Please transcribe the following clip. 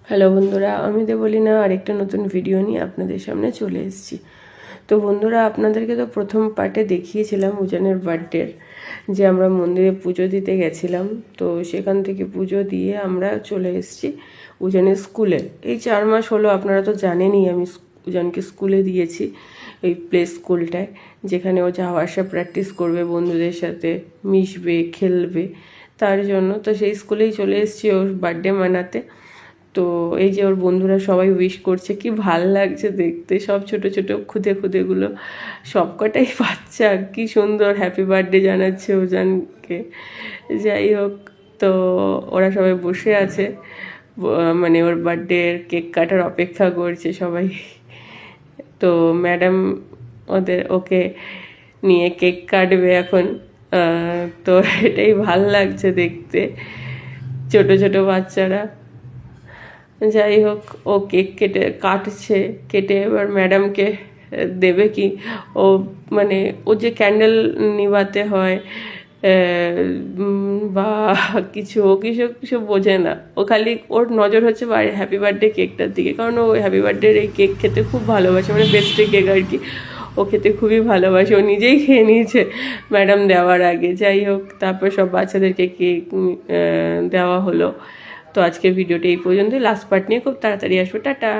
Hello বন্ধুরা, আমি দেবলীনা আরেকটা নতুন ভিডিও নিয়ে আপনাদের সামনে চলে এসেছি। তো বন্ধুরা, আপনাদেরকে তো প্রথম পার্টে দেখিয়েছিলাম উজানের বার্থডের, যে আমরা মন্দিরে পুজো দিতে গেছিলাম। তো সেখান থেকে পুজো দিয়ে আমরা চলে এসেছি উজানের স্কুলে। এই 4 মাস হলো, আপনারা তো জানেনই আমি উজানকে স্কুলে দিয়েছি, এই প্লে স্কুলটায়, যেখানে ও যাওয়া আসা প্র্যাকটিস করবে, বন্ধুদের সাথে মিশবে, খেলবে। তার জন্য তো সেই স্কুলেই চলে এসেছি ওর বার্থডে মানাতে। তো এই যে ওর বন্ধুরা সবাই উইশ করছে, কি ভাল লাগছে দেখতে। সব ছোট ছোট খুদেগুলো সবকটাই বাচ্চা, কি সুন্দর হ্যাপি বার্থডে জানাচ্ছে ওজানকে। যাই হোক, তো ওরা সবাই বসে আছে, মানে ওর বার্থডের কেক কাটার অপেক্ষা করছে সবাই। তো ম্যাডাম ওকে নিয়ে কেক কাটবে এখন। তো এটাই ভাল লাগছে দেখতে, ছোট ছোট বাচ্চারা। যাই হোক, ও কেক কেটে এবার ম্যাডামকে দেবে কি। ও মানে ও যে ক্যান্ডেল নিভাতে হয় বা কিছু, ও কিছু কিছু বোঝে না। ও খালি, ওর নজর হচ্ছে হ্যাপি বার্থডে কেকটার দিকে, কারণ ও হ্যাপি বার্থডের এই কেক খেতে খুব ভালোবাসে, মানে পেস্ট্রি কেক আর কি। ও খেতে খুবই ভালোবাসে, ও নিজেই খেয়ে নিয়েছে ম্যাডাম দেওয়ার আগে। যাই হোক, তারপর সব বাচ্চাদেরকে কেক দেওয়া হলো। তো আজকের ভিডিওটা এই পর্যন্তই। লাস্ট পার্ট নিয়ে খুব তাড়াতাড়ি আসবো। টাটা।